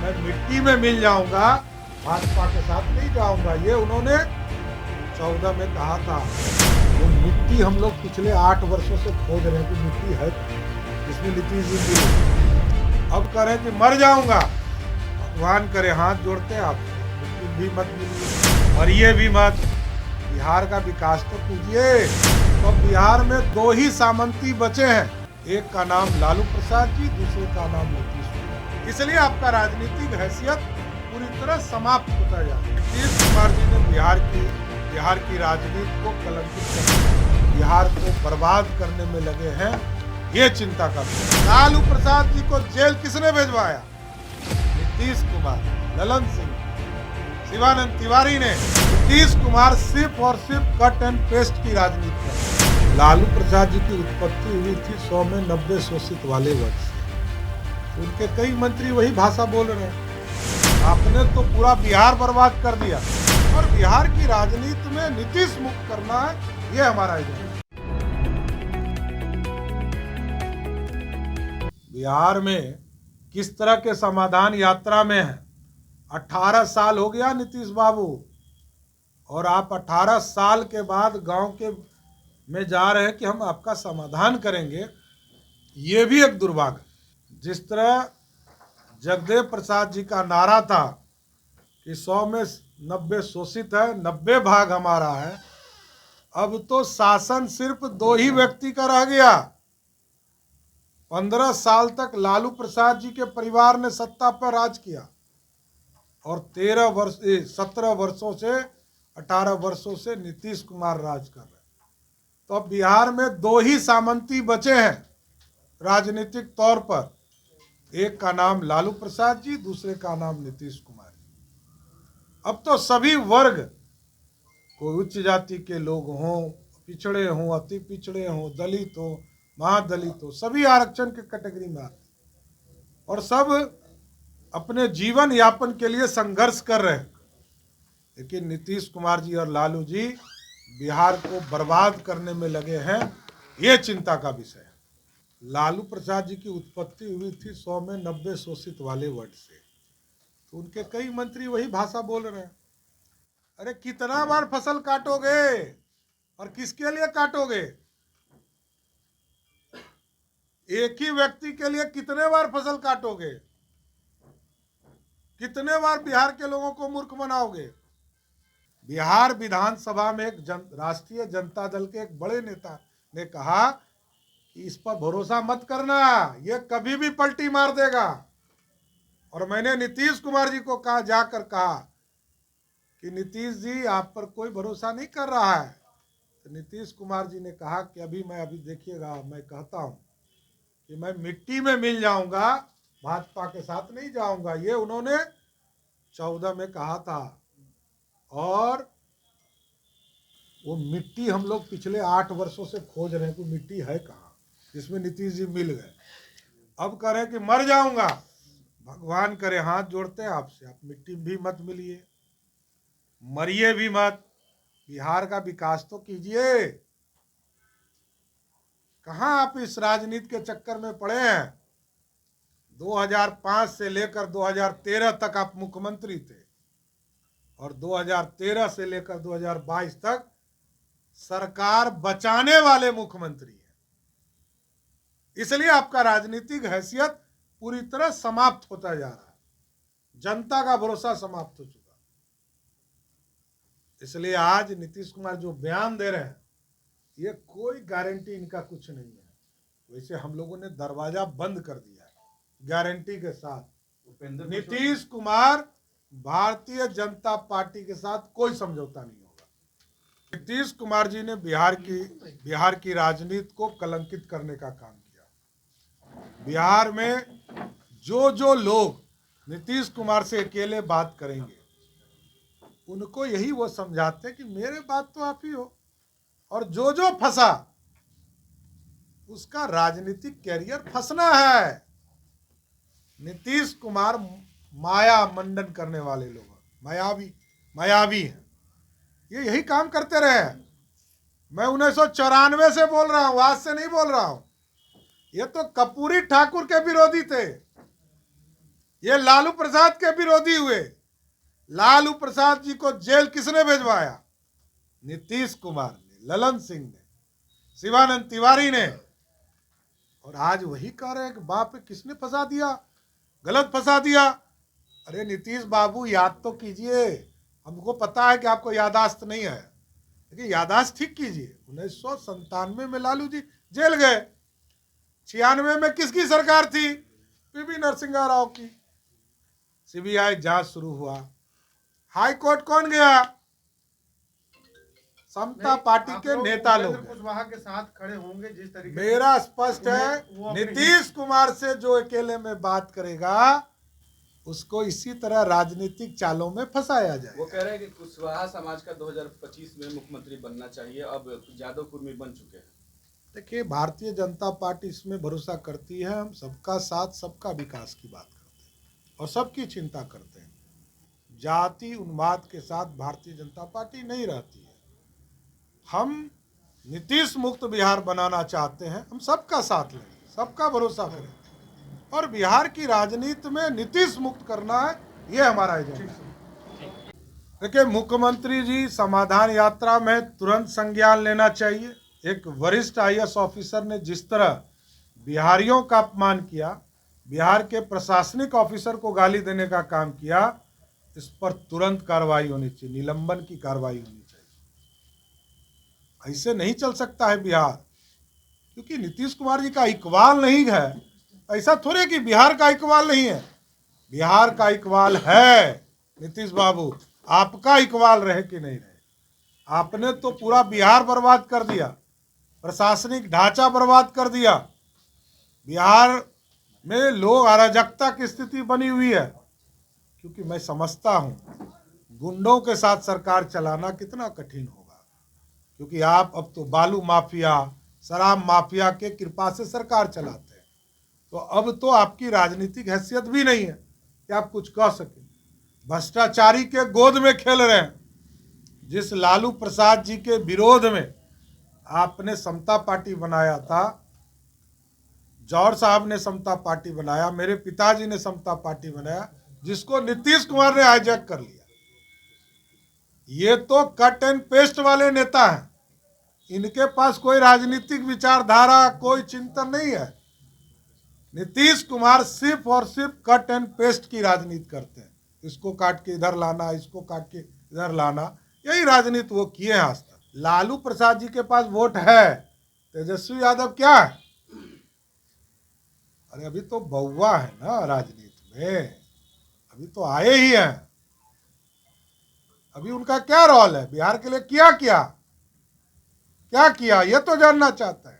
मैं मिट्टी में मिल जाऊंगा, भाजपा के साथ नहीं जाऊंगा। ये उन्होंने 14 में कहा था। वो मिट्टी हम लोग पिछले 8 वर्षों से खोज रहे हैं कि मिट्टी है जिसमें नीतीश जी मिली। अब कह रहे हैं कि मर जाऊंगा, भगवान करे, हाथ जोड़ते हैं आप, मिट्टी भी मत मिलिए, मरिए भी मत, बिहार का विकास तो कीजिए। तो बिहार में 2 ही सामंती बचे हैं, एक का नाम लालू प्रसाद जी, दूसरे का नाम नीतीश कुमार। इसलिए आपका राजनीतिक हैसियत पूरी तरह समाप्त होता जा रहा है। नीतीश कुमार जी ने बिहार की राजनीति को कलंकित करने, बिहार को बर्बाद करने में लगे हैं, ये चिंता का विषय। लालू प्रसाद जी को जेल किसने भेजवाया? नीतीश कुमार, ललन सिंह, शिवानंद तिवारी ने। नीतीश कुमार सिर्फ और सिर्फ कट एंड पेस्ट की राजनीति है। लालू प्रसाद जी की उत्पत्ति हुई थी 100 में 90 शोषित वाले वर्ग से। उनके कई मंत्री वही भाषा बोल रहे हैं। आपने तो पूरा बिहार बर्बाद कर दिया, और बिहार की राजनीति में नीतीश मुक्त करना है, ये हमारा एजेंडा। बिहार में किस तरह के समाधान यात्रा में है? 18 साल हो गया नीतीश बाबू, और आप 18 साल के बाद गांव के में जा रहे हैं कि हम आपका समाधान करेंगे। ये भी एक दुर्भाग्य। जिस तरह जगदेव प्रसाद जी का नारा था कि 100 में 90 शोषित है, 90 भाग हमारा है, अब तो शासन सिर्फ 2 ही व्यक्ति का रह गया। 15 साल तक लालू प्रसाद जी के परिवार ने सत्ता पर राज किया, और 17 वर्षों से 18 वर्षों से नीतीश कुमार राज कर रहे हैं। तो अब बिहार में 2 ही सामंती बचे हैं राजनीतिक तौर पर, एक का नाम लालू प्रसाद जी, दूसरे का नाम नीतीश कुमार। अब तो सभी वर्ग, कोई उच्च जाति के लोग हों, पिछड़े हों, अति पिछड़े हों, दलित हो, महादलित हो, सभी आरक्षण के कैटेगरी में आते, और सब अपने जीवन यापन के लिए संघर्ष कर रहे हैं। लेकिन नीतीश कुमार जी और लालू जी बिहार को बर्बाद करने में लगे हैं, ये चिंता का विषय है। लालू प्रसाद जी की उत्पत्ति हुई थी 100 में 90 शोषित वाले वर्ग से। तो उनके कई मंत्री वही भाषा बोल रहे हैं। अरे कितना बार फसल काटोगे, और किसके लिए काटोगे? एक ही व्यक्ति के लिए कितने बार फसल काटोगे? कितने बार बिहार के लोगों को मूर्ख बनाओगे? बिहार विधानसभा में एक राष्ट्रीय जनता दल के एक बड़े नेता ने कहा कि इस पर भरोसा मत करना, ये कभी भी पलटी मार देगा। और मैंने नीतीश कुमार जी को कहा, जाकर कहा कि नीतीश जी आप पर कोई भरोसा नहीं कर रहा है। तो नीतीश कुमार जी ने कहा कि अभी देखिएगा, मैं कहता हूं कि मैं मिट्टी में मिल जाऊंगा, भाजपा के साथ नहीं जाऊंगा। ये उन्होंने 14 में कहा था। और वो मिट्टी हम लोग पिछले 8 वर्षों से खोज रहे हैं कि मिट्टी है कहाँ जिसमें नीतीश जी मिल गए। अब कह रहे हैं कि मर जाऊंगा, भगवान करे, हाथ जोड़ते हैं आपसे, आप मिट्टी भी मत मिलिए, मरिए भी मत, बिहार का विकास तो कीजिए। कहां आप इस राजनीति के चक्कर में पड़े हैं? 2005 से लेकर 2013 तक आप मुख्यमंत्री थे, और 2013 से लेकर 2022 तक सरकार बचाने वाले मुख्यमंत्री हैं। इसलिए आपका राजनीतिक हैसियत पूरी तरह समाप्त होता जा रहा है, जनता का भरोसा समाप्त हो चुका। इसलिए आज नीतीश कुमार जो बयान दे रहे हैं, ये कोई गारंटी इनका कुछ नहीं है। वैसे हम लोगों ने दरवाजा बंद कर दिया है गारंटी के साथ। नीतीश कुमार भारतीय जनता पार्टी के साथ कोई समझौता नहीं होगा। नीतीश कुमार जी ने बिहार की राजनीति को कलंकित करने का काम किया। बिहार में जो लोग नीतीश कुमार से अकेले बात करेंगे, उनको यही वो समझाते कि मेरे बात तो आप ही हो, और जो फंसा उसका राजनीतिक कैरियर फंसना है। नीतीश कुमार माया मंडन करने वाले लोग, मायावी हैं। ये यही काम करते रहे। मैं 1994 से बोल रहा हूं, आज से नहीं बोल रहा हूं। ये तो कर्पूरी ठाकुर के विरोधी थे। ये लालू प्रसाद के विरोधी हुए। लालू प्रसाद जी को जेल किसने भेजवाया? नीतीश कुमार ने, ललन सिंह ने, शिवानंद तिवारी ने। और आज वही कह रहे हैं कि बाप किसने फंसा दिया, गलत फंसा दिया। अरे नीतीश बाबू याद तो कीजिए, हमको पता है कि आपको यादाश्त नहीं है, लेकिन यादाश्त ठीक कीजिए। 1997 में लालू जी जेल गए, 96 में किसकी सरकार थी? पीवी नरसिम्हा राव की। सीबीआई जांच शुरू हुआ, हाई कोर्ट कौन गया? समता पार्टी के नेता लोग कुशवाहा के साथ खड़े होंगे जिस तरीके। मेरा स्पष्ट है, नीतीश कुमार से जो अकेले में बात करेगा उसको इसी तरह राजनीतिक चालों में फंसाया जाए। वो कह रहे हैं कि कुशवाहा समाज का 2025 में मुख्यमंत्री बनना चाहिए, अब यादव कुर्मी बन चुके हैं। देखिए, भारतीय जनता पार्टी इसमें भरोसा करती है, हम सबका साथ सबका विकास की बात करते हैं और सबकी चिंता करते हैं। जाति उन्माद के साथ भारतीय जनता पार्टी नहीं रहती है। हम नीतीश मुक्त बिहार बनाना चाहते हैं, हम सबका साथ लें, सबका भरोसा करें और बिहार की राजनीति में नीतीश मुक्त करना है, ये हमारा एजेंडा है। देखिए, मुख्यमंत्री जी समाधान यात्रा में तुरंत संज्ञान लेना चाहिए। एक वरिष्ठ IAS ऑफिसर ने जिस तरह बिहारियों का अपमान किया, बिहार के प्रशासनिक ऑफिसर को गाली देने का काम किया, इस पर तुरंत कार्रवाई होनी चाहिए, निलंबन की कार्रवाई होनी चाहिए। ऐसे नहीं चल सकता है बिहार, क्योंकि नीतीश कुमार जी का इकबाल नहीं है। ऐसा थोड़े कि बिहार का इकबाल नहीं है, बिहार का इकबाल है। नीतीश बाबू, आपका इकबाल रहे कि नहीं रहे, आपने तो पूरा बिहार बर्बाद कर दिया, प्रशासनिक ढांचा बर्बाद कर दिया। बिहार में लोग अराजकता की स्थिति बनी हुई है, क्योंकि मैं समझता हूँ गुंडों के साथ सरकार चलाना कितना कठिन होगा, क्योंकि आप अब तो बालू माफिया, शराब माफिया के कृपा से सरकार चलाते हैं, तो अब तो आपकी राजनीतिक हैसियत भी नहीं है कि आप कुछ कह सकें। भ्रष्टाचारी के गोद में खेल रहे हैं। जिस लालू प्रसाद जी के विरोध में आपने समता पार्टी बनाया था, जौहर साहब ने समता पार्टी बनाया, मेरे पिताजी ने समता पार्टी बनाया, जिसको नीतीश कुमार ने हाईजैक कर लिया। ये तो कट एंड पेस्ट वाले नेता हैं, इनके पास कोई राजनीतिक विचारधारा, कोई चिंतन नहीं है। नीतीश कुमार सिर्फ और सिर्फ कट एंड पेस्ट की राजनीति करते हैं, इसको काट के इधर लाना, इसको काट के इधर लाना, यही राजनीति वो किए हैं आज तक। लालू प्रसाद जी के पास वोट है, तेजस्वी यादव क्या है? अरे अभी तो बउआ है ना राजनीति में, अभी तो आए ही हैं। अभी उनका क्या रोल है बिहार के लिए, क्या किया, क्या किया, ये तो जानना चाहता है।